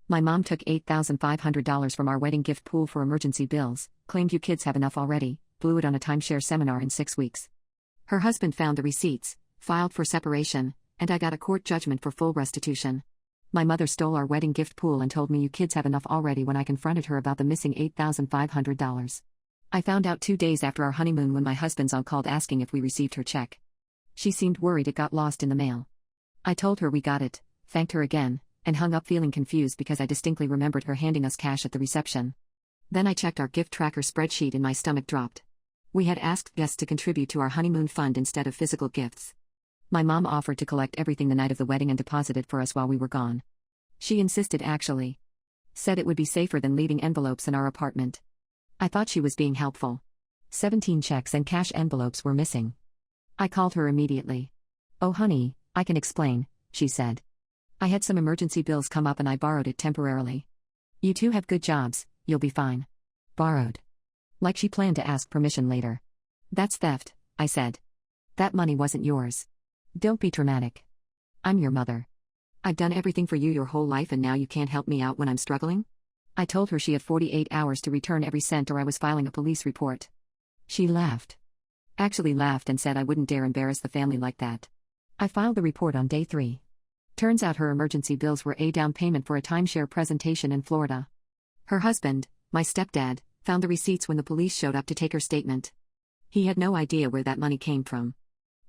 My mom took $8,500 from our wedding gift pool for emergency bills, claimed you kids have enough already, blew it on a timeshare seminar in 6 weeks. Her husband found the receipts, filed for separation, and I got a court judgment for full restitution. My mother stole our wedding gift pool and told me you kids have enough already when I confronted her about the missing $8,500. I found out 2 days after our honeymoon when my husband's aunt called asking if we received her check. She seemed worried it got lost in the mail. I told her we got it, thanked her again, and hung up feeling confused because I distinctly remembered her handing us cash at the reception. Then I checked our gift tracker spreadsheet and my stomach dropped. We had asked guests to contribute to our honeymoon fund instead of physical gifts. My mom offered to collect everything the night of the wedding and deposit it for us while we were gone. She insisted actually. Said it would be safer than leaving envelopes in our apartment. I thought she was being helpful. 17 checks and cash envelopes were missing. I called her immediately. "Oh honey, I can explain," she said. "I had some emergency bills come up and I borrowed it temporarily. You two have good jobs, you'll be fine." Borrowed. Like she planned to ask permission later. "That's theft," I said. "That money wasn't yours. Don't be dramatic. I'm your mother. I've done everything for you your whole life and now you can't help me out when I'm struggling?" I told her she had 48 hours to return every cent or I was filing a police report. She laughed. Actually laughed and said I wouldn't dare embarrass the family like that. I filed the report on day 3. Turns out her emergency bills were a down payment for a timeshare presentation in Florida. Her husband, my stepdad, found the receipts when the police showed up to take her statement. He had no idea where that money came from.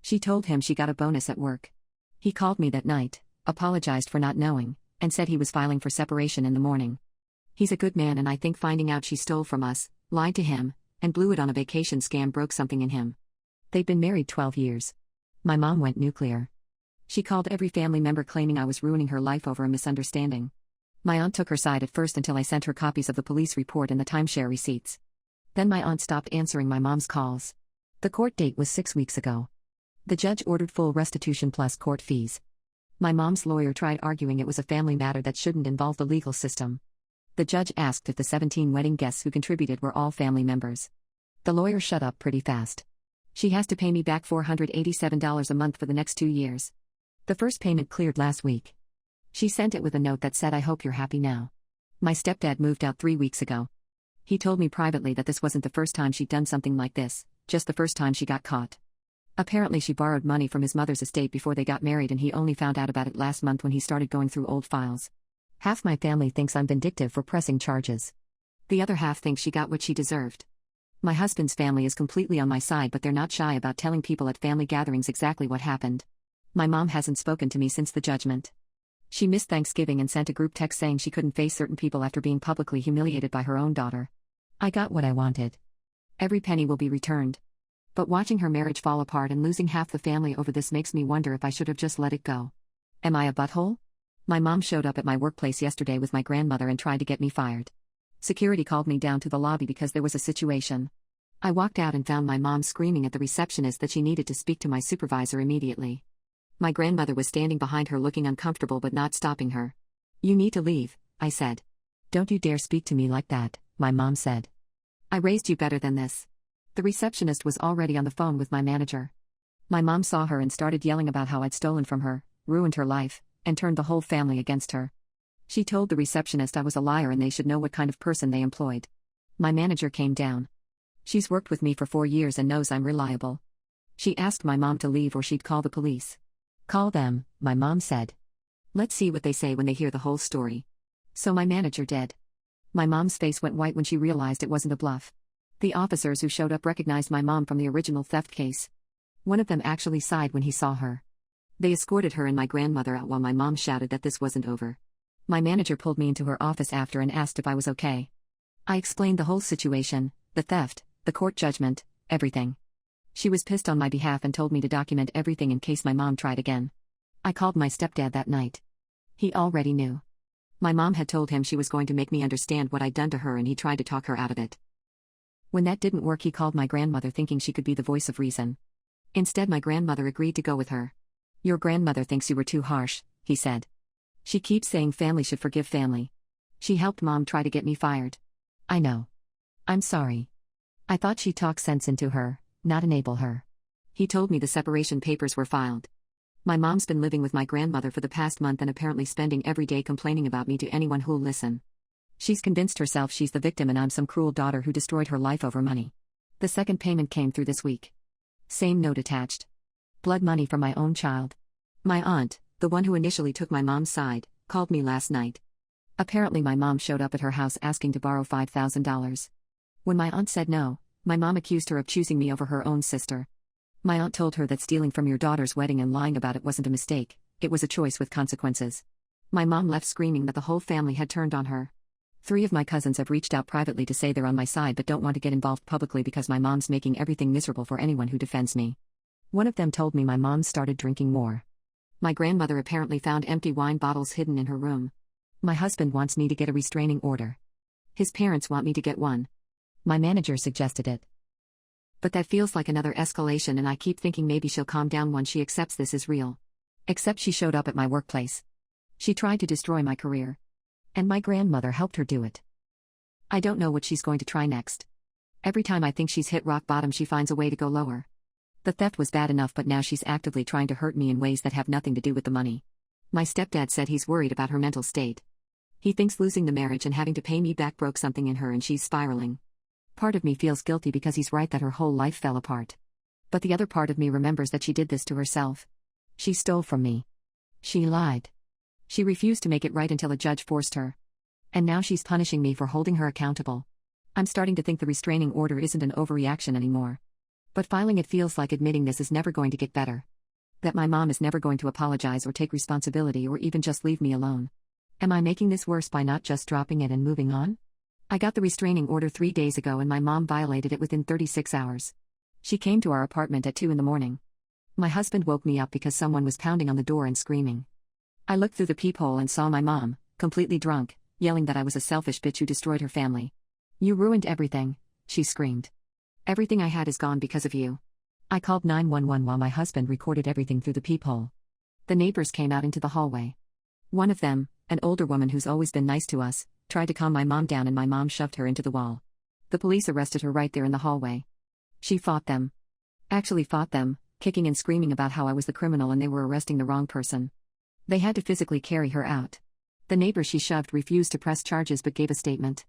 She told him she got a bonus at work. He called me that night, apologized for not knowing, and said he was filing for separation in the morning. He's a good man and I think finding out she stole from us, lied to him, and blew it on a vacation scam broke something in him. They'd been married 12 years. My mom went nuclear. She called every family member claiming I was ruining her life over a misunderstanding. My aunt took her side at first until I sent her copies of the police report and the timeshare receipts. Then my aunt stopped answering my mom's calls. The court date was 6 weeks ago. The judge ordered full restitution plus court fees. My mom's lawyer tried arguing it was a family matter that shouldn't involve the legal system. The judge asked if the 17 wedding guests who contributed were all family members. The lawyer shut up pretty fast. She has to pay me back $487 a month for the next 2 years. The first payment cleared last week. She sent it with a note that said, "I hope you're happy now." My stepdad moved out 3 weeks ago. He told me privately that this wasn't the first time she'd done something like this, just the first time she got caught. Apparently she borrowed money from his mother's estate before they got married and he only found out about it last month when he started going through old files. Half my family thinks I'm vindictive for pressing charges. The other half thinks she got what she deserved. My husband's family is completely on my side but they're not shy about telling people at family gatherings exactly what happened. My mom hasn't spoken to me since the judgment. She missed Thanksgiving and sent a group text saying she couldn't face certain people after being publicly humiliated by her own daughter. I got what I wanted. Every penny will be returned. But watching her marriage fall apart and losing half the family over this makes me wonder if I should have just let it go. Am I a butthole? My mom showed up at my workplace yesterday with my grandmother and tried to get me fired. Security called me down to the lobby because there was a situation. I walked out and found my mom screaming at the receptionist that she needed to speak to my supervisor immediately. My grandmother was standing behind her looking uncomfortable but not stopping her. "You need to leave," I said. "Don't you dare speak to me like that," my mom said. "I raised you better than this." The receptionist was already on the phone with my manager. My mom saw her and started yelling about how I'd stolen from her, ruined her life, and turned the whole family against her. She told the receptionist I was a liar and they should know what kind of person they employed. My manager came down. She's worked with me for 4 years and knows I'm reliable. She asked my mom to leave or she'd call the police. "Call them," my mom said. "Let's see what they say when they hear the whole story." So my manager did. My mom's face went white when she realized it wasn't a bluff. The officers who showed up recognized my mom from the original theft case. One of them actually sighed when he saw her. They escorted her and my grandmother out while my mom shouted that this wasn't over. My manager pulled me into her office after and asked if I was okay. I explained the whole situation, the theft, the court judgment, everything. She was pissed on my behalf and told me to document everything in case my mom tried again. I called my stepdad that night. He already knew. My mom had told him she was going to make me understand what I'd done to her and he tried to talk her out of it. When that didn't work, he called my grandmother thinking she could be the voice of reason. Instead, my grandmother agreed to go with her. "Your grandmother thinks you were too harsh," he said. "She keeps saying family should forgive family. She helped mom try to get me fired." "I know. I'm sorry. I thought she'd talk sense into her, not enable her." He told me the separation papers were filed. My mom's been living with my grandmother for the past month and apparently spending every day complaining about me to anyone who'll listen. She's convinced herself she's the victim and I'm some cruel daughter who destroyed her life over money. The second payment came through this week. Same note attached. Blood money from my own child. My aunt, the one who initially took my mom's side, called me last night. Apparently my mom showed up at her house asking to borrow $5,000. When my aunt said no, my mom accused her of choosing me over her own sister. My aunt told her that stealing from your daughter's wedding and lying about it wasn't a mistake, it was a choice with consequences. My mom left screaming that the whole family had turned on her. 3 of my cousins have reached out privately to say they're on my side but don't want to get involved publicly because my mom's making everything miserable for anyone who defends me. One of them told me my mom started drinking more. My grandmother apparently found empty wine bottles hidden in her room. My husband wants me to get a restraining order. His parents want me to get one. My manager suggested it. But that feels like another escalation and I keep thinking maybe she'll calm down once she accepts this is real. Except she showed up at my workplace. She tried to destroy my career. And my grandmother helped her do it. I don't know what she's going to try next. Every time I think she's hit rock bottom she finds a way to go lower. The theft was bad enough but now she's actively trying to hurt me in ways that have nothing to do with the money. My stepdad said he's worried about her mental state. He thinks losing the marriage and having to pay me back broke something in her and she's spiraling. Part of me feels guilty because he's right that her whole life fell apart. But the other part of me remembers that she did this to herself. She stole from me. She lied. She refused to make it right until a judge forced her. And now she's punishing me for holding her accountable. I'm starting to think the restraining order isn't an overreaction anymore. But filing it feels like admitting this is never going to get better. That my mom is never going to apologize or take responsibility or even just leave me alone. Am I making this worse by not just dropping it and moving on? I got the restraining order 3 days ago and my mom violated it within 36 hours. She came to our apartment at 2 in the morning. My husband woke me up because someone was pounding on the door and screaming. I looked through the peephole and saw my mom, completely drunk, yelling that I was a selfish bitch who destroyed her family. You ruined everything, she screamed. Everything I had is gone because of you. I called 911 while my husband recorded everything through the peephole. The neighbors came out into the hallway. One of them, an older woman who's always been nice to us, tried to calm my mom down and my mom shoved her into the wall. The police arrested her right there in the hallway. She fought them. Actually fought them, kicking and screaming about how I was the criminal and they were arresting the wrong person. They had to physically carry her out. The neighbor she shoved refused to press charges but gave a statement.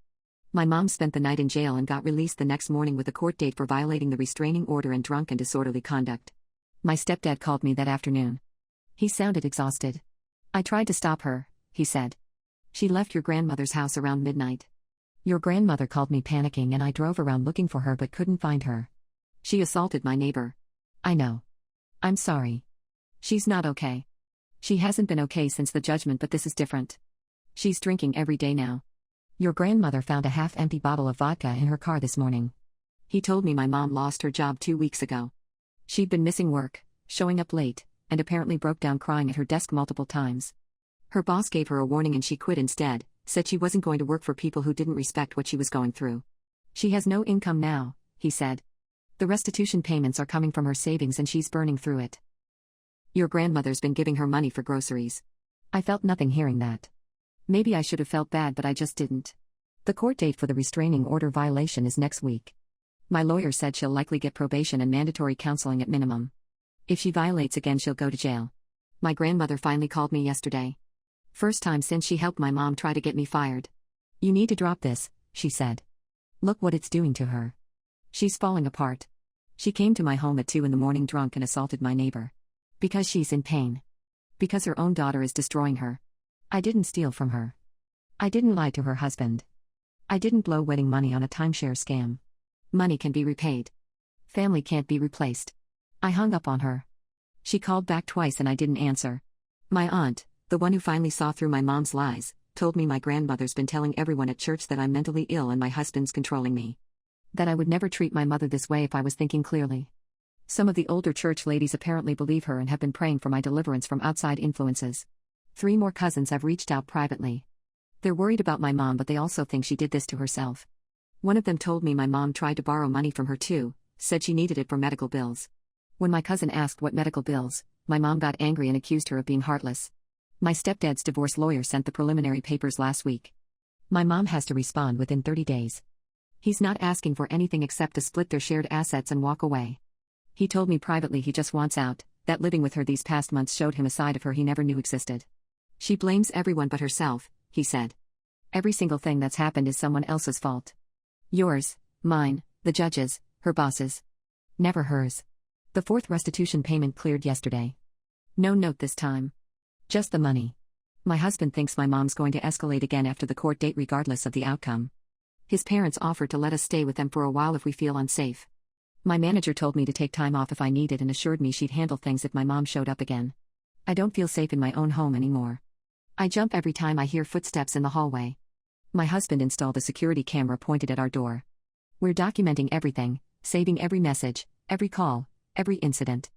My mom spent the night in jail and got released the next morning with a court date for violating the restraining order and drunk and disorderly conduct. My stepdad called me that afternoon. He sounded exhausted. I tried to stop her, he said. She left your grandmother's house around midnight. Your grandmother called me panicking and I drove around looking for her but couldn't find her. She assaulted my neighbor. I know. I'm sorry. She's not okay. She hasn't been okay since the judgment but this is different. She's drinking every day now. Your grandmother found a half-empty bottle of vodka in her car this morning. He told me my mom lost her job 2 weeks ago. She'd been missing work, showing up late, and apparently broke down crying at her desk multiple times. Her boss gave her a warning and she quit instead, said she wasn't going to work for people who didn't respect what she was going through. She has no income now, he said. The restitution payments are coming from her savings and she's burning through it. Your grandmother's been giving her money for groceries. I felt nothing hearing that. Maybe I should have felt bad but I just didn't. The court date for the restraining order violation is next week. My lawyer said she'll likely get probation and mandatory counseling at minimum. If she violates again she'll go to jail. My grandmother finally called me yesterday. First time since she helped my mom try to get me fired. You need to drop this, she said. Look what it's doing to her. She's falling apart. She came to my home at 2 in the morning drunk and assaulted my neighbor. Because she's in pain. Because her own daughter is destroying her. I didn't steal from her. I didn't lie to her husband. I didn't blow wedding money on a timeshare scam. Money can be repaid. Family can't be replaced. I hung up on her. She called back twice and I didn't answer. My aunt, the one who finally saw through my mom's lies, told me my grandmother's been telling everyone at church that I'm mentally ill and my husband's controlling me. That I would never treat my mother this way if I was thinking clearly. Some of the older church ladies apparently believe her and have been praying for my deliverance from outside influences. 3 more cousins have reached out privately. They're worried about my mom but they also think she did this to herself. One of them told me my mom tried to borrow money from her too, said she needed it for medical bills. When my cousin asked what medical bills, my mom got angry and accused her of being heartless. My stepdad's divorce lawyer sent the preliminary papers last week. My mom has to respond within 30 days. He's not asking for anything except to split their shared assets and walk away. He told me privately he just wants out, that living with her these past months showed him a side of her he never knew existed. She blames everyone but herself, he said. Every single thing that's happened is someone else's fault. Yours, mine, the judge's, her boss's. Never hers. The fourth restitution payment cleared yesterday. No note this time. Just the money. My husband thinks my mom's going to escalate again after the court date regardless of the outcome. His parents offered to let us stay with them for a while if we feel unsafe. My manager told me to take time off if I needed and assured me she'd handle things if my mom showed up again. I don't feel safe in my own home anymore. I jump every time I hear footsteps in the hallway. My husband installed a security camera pointed at our door. We're documenting everything, saving every message, every call, every incident.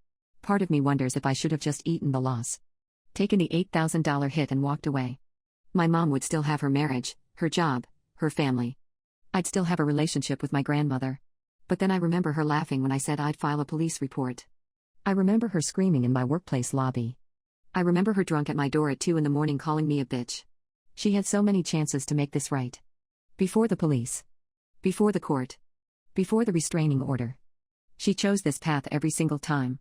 Part of me wonders if I should have just eaten the loss. Taken the $8,000 hit and walked away. My mom would still have her marriage, her job, her family. I'd still have a relationship with my grandmother. But then I remember her laughing when I said I'd file a police report. I remember her screaming in my workplace lobby. I remember her drunk at my door at 2 a.m. calling me a bitch. She had so many chances to make this right. Before the police. Before the court. Before the restraining order. She chose this path every single time.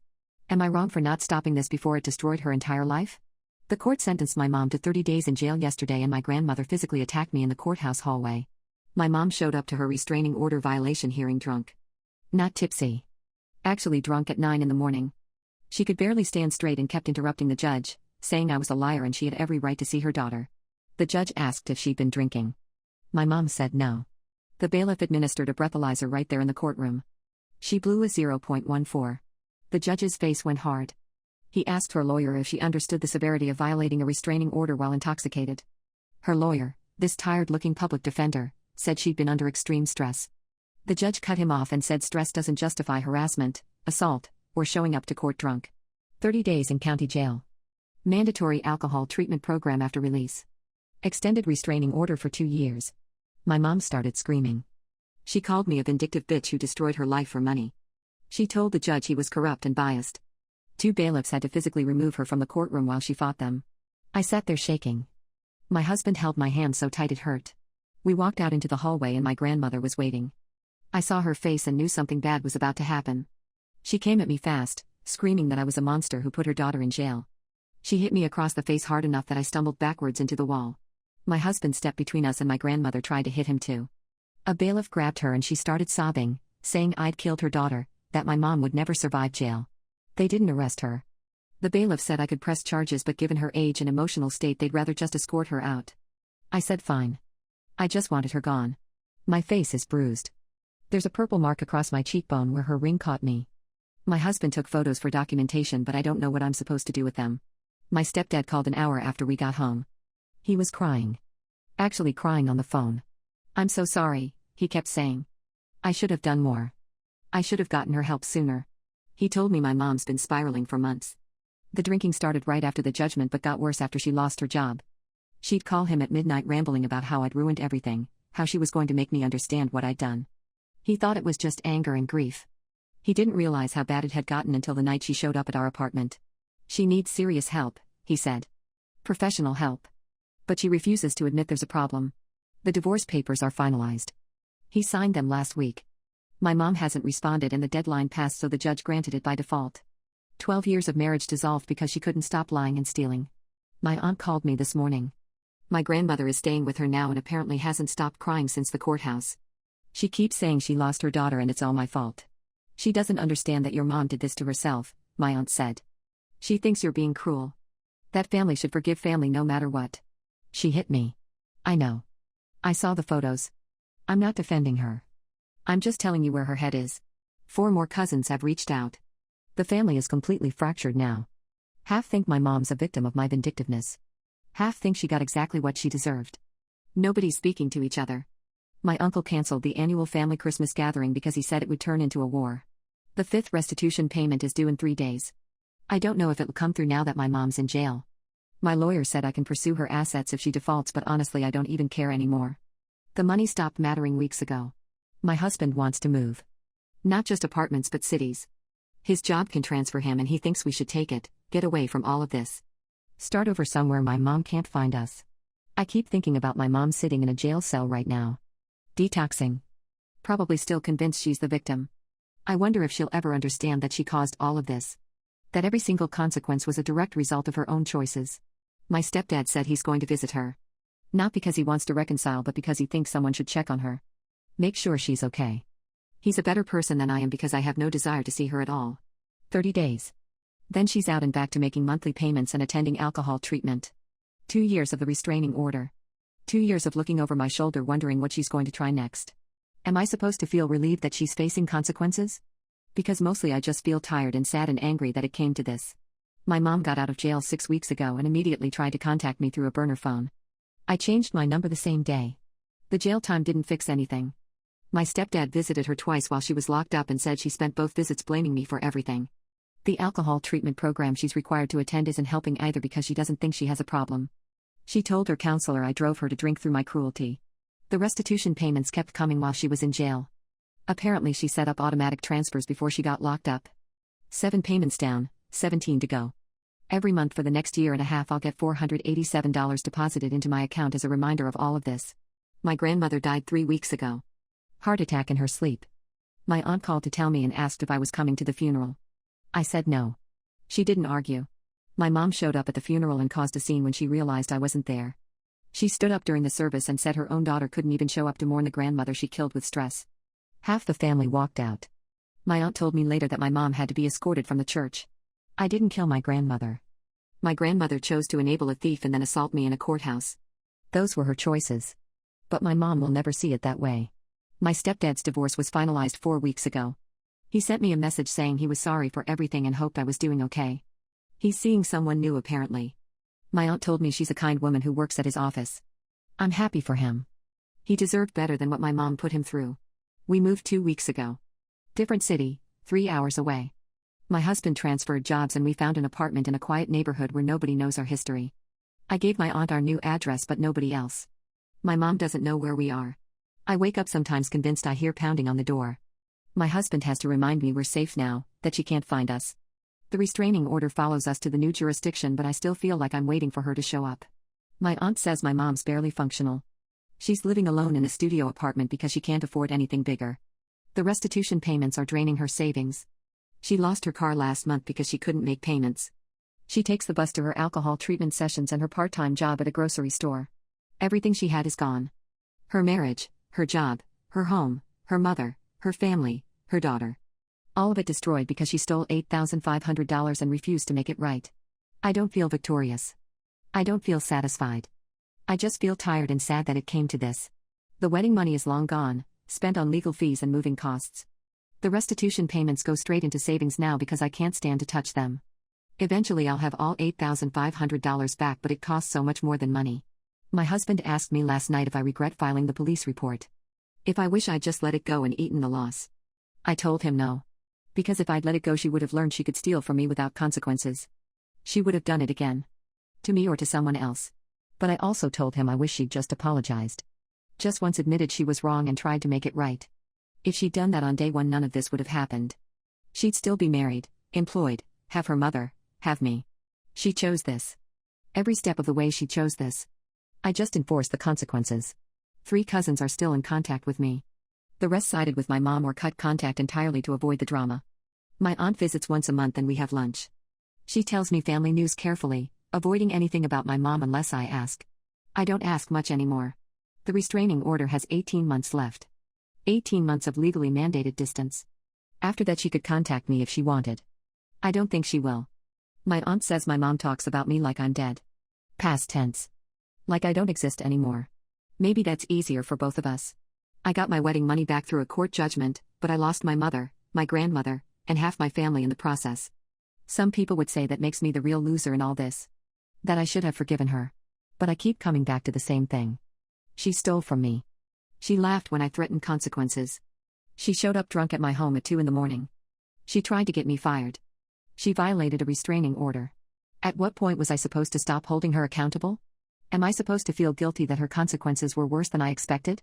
Am I wrong for not stopping this before it destroyed her entire life? The court sentenced my mom to 30 days in jail yesterday and my grandmother physically attacked me in the courthouse hallway. My mom showed up to her restraining order violation hearing drunk. Not tipsy. Actually drunk at 9 a.m. She could barely stand straight and kept interrupting the judge, saying I was a liar and she had every right to see her daughter. The judge asked if she'd been drinking. My mom said no. The bailiff administered a breathalyzer right there in the courtroom. She blew a 0.14. The judge's face went hard. He asked her lawyer if she understood the severity of violating a restraining order while intoxicated. Her lawyer, this tired-looking public defender, said she'd been under extreme stress. The judge cut him off and said stress doesn't justify harassment, assault, or showing up to court drunk. 30 days in county jail. Mandatory alcohol treatment program after release. Extended restraining order for 2 years. My mom started screaming. She called me a vindictive bitch who destroyed her life for money. She told the judge he was corrupt and biased. 2 bailiffs had to physically remove her from the courtroom while she fought them. I sat there shaking. My husband held my hand so tight it hurt. We walked out into the hallway and my grandmother was waiting. I saw her face and knew something bad was about to happen. She came at me fast, screaming that I was a monster who put her daughter in jail. She hit me across the face hard enough that I stumbled backwards into the wall. My husband stepped between us and my grandmother tried to hit him too. A bailiff grabbed her and she started sobbing, saying I'd killed her daughter, that my mom would never survive jail. They didn't arrest her. The bailiff said I could press charges but given her age and emotional state they'd rather just escort her out. I said fine. I just wanted her gone. My face is bruised. There's a purple mark across my cheekbone where her ring caught me. My husband took photos for documentation but I don't know what I'm supposed to do with them. My stepdad called an hour after we got home. He was crying. Actually crying on the phone. I'm so sorry, he kept saying. I should have done more. I should have gotten her help sooner. He told me my mom's been spiraling for months. The drinking started right after the judgment but got worse after she lost her job. She'd call him at midnight rambling about how I'd ruined everything, how she was going to make me understand what I'd done. He thought it was just anger and grief. He didn't realize how bad it had gotten until the night she showed up at our apartment. She needs serious help, he said. Professional help. But she refuses to admit there's a problem. The divorce papers are finalized. He signed them last week. My mom hasn't responded and the deadline passed so the judge granted it by default. 12 years of marriage dissolved because she couldn't stop lying and stealing. My aunt called me this morning. My grandmother is staying with her now and apparently hasn't stopped crying since the courthouse. She keeps saying she lost her daughter and it's all my fault. She doesn't understand that your mom did this to herself, my aunt said. She thinks you're being cruel. That family should forgive family no matter what. She hit me. I know. I saw the photos. I'm not defending her. I'm just telling you where her head is. 4 more cousins have reached out. The family is completely fractured now. Half think my mom's a victim of my vindictiveness. Half think she got exactly what she deserved. Nobody's speaking to each other. My uncle canceled the annual family Christmas gathering because he said it would turn into a war. The 5th restitution payment is due in 3 days. I don't know if it'll come through now that my mom's in jail. My lawyer said I can pursue her assets if she defaults, but honestly I don't even care anymore. The money stopped mattering weeks ago. My husband wants to move. Not just apartments but cities. His job can transfer him and he thinks we should take it, get away from all of this. Start over somewhere my mom can't find us. I keep thinking about my mom sitting in a jail cell right now. Detoxing. Probably still convinced she's the victim. I wonder if she'll ever understand that she caused all of this. That every single consequence was a direct result of her own choices. My stepdad said he's going to visit her. Not because he wants to reconcile, but because he thinks someone should check on her. Make sure she's okay. He's a better person than I am because I have no desire to see her at all. 30 days. Then she's out and back to making monthly payments and attending alcohol treatment. 2 years of the restraining order. 2 years of looking over my shoulder wondering what she's going to try next. Am I supposed to feel relieved that she's facing consequences? Because mostly I just feel tired and sad and angry that it came to this. My mom got out of jail 6 weeks ago and immediately tried to contact me through a burner phone. I changed my number the same day. The jail time didn't fix anything. My stepdad visited her twice while she was locked up and said she spent both visits blaming me for everything. The alcohol treatment program she's required to attend isn't helping either because she doesn't think she has a problem. She told her counselor I drove her to drink through my cruelty. The restitution payments kept coming while she was in jail. Apparently she set up automatic transfers before she got locked up. 7 payments down, 17 to go. Every month for the next year and a half I'll get $487 deposited into my account as a reminder of all of this. My grandmother died 3 weeks ago. Heart attack in her sleep. My aunt called to tell me and asked if I was coming to the funeral. I said no. She didn't argue. My mom showed up at the funeral and caused a scene when she realized I wasn't there. She stood up during the service and said her own daughter couldn't even show up to mourn the grandmother she killed with stress. Half the family walked out. My aunt told me later that my mom had to be escorted from the church. I didn't kill my grandmother. My grandmother chose to enable a thief and then assault me in a courthouse. Those were her choices. But my mom will never see it that way. My stepdad's divorce was finalized 4 weeks ago. He sent me a message saying he was sorry for everything and hoped I was doing okay. He's seeing someone new apparently. My aunt told me she's a kind woman who works at his office. I'm happy for him. He deserved better than what my mom put him through. We moved 2 weeks ago. Different city, 3 hours away. My husband transferred jobs and we found an apartment in a quiet neighborhood where nobody knows our history. I gave my aunt our new address but nobody else. My mom doesn't know where we are. I wake up sometimes convinced I hear pounding on the door. My husband has to remind me we're safe now, that she can't find us. The restraining order follows us to the new jurisdiction but I still feel like I'm waiting for her to show up. My aunt says my mom's barely functional. She's living alone in a studio apartment because she can't afford anything bigger. The restitution payments are draining her savings. She lost her car last month because she couldn't make payments. She takes the bus to her alcohol treatment sessions and her part-time job at a grocery store. Everything she had is gone. Her marriage, her job, her home, her mother, her family, her daughter. All of it destroyed because she stole $8,500 and refused to make it right. I don't feel victorious. I don't feel satisfied. I just feel tired and sad that it came to this. The wedding money is long gone, spent on legal fees and moving costs. The restitution payments go straight into savings now because I can't stand to touch them. Eventually I'll have all $8,500 back, but it costs so much more than money. My husband asked me last night if I regret filing the police report. If I wish I'd just let it go and eaten the loss. I told him no. Because if I'd let it go she would have learned she could steal from me without consequences. She would have done it again. To me or to someone else. But I also told him I wish she'd just apologized. Just once admitted she was wrong and tried to make it right. If she'd done that on day one none of this would have happened. She'd still be married, employed, have her mother, have me. She chose this. Every step of the way she chose this. I just enforced the consequences. 3 cousins are still in contact with me. The rest sided with my mom or cut contact entirely to avoid the drama. My aunt visits once a month and we have lunch. She tells me family news carefully, avoiding anything about my mom unless I ask. I don't ask much anymore. The restraining order has 18 months left. 18 months of legally mandated distance. After that she could contact me if she wanted. I don't think she will. My aunt says my mom talks about me like I'm dead. Past tense. Like I don't exist anymore. Maybe that's easier for both of us. I got my wedding money back through a court judgment, but I lost my mother, my grandmother, and half my family in the process. Some people would say that makes me the real loser in all this. That I should have forgiven her. But I keep coming back to the same thing. She stole from me. She laughed when I threatened consequences. She showed up drunk at my home at 2 a.m. She tried to get me fired. She violated a restraining order. At what point was I supposed to stop holding her accountable? Am I supposed to feel guilty that her consequences were worse than I expected?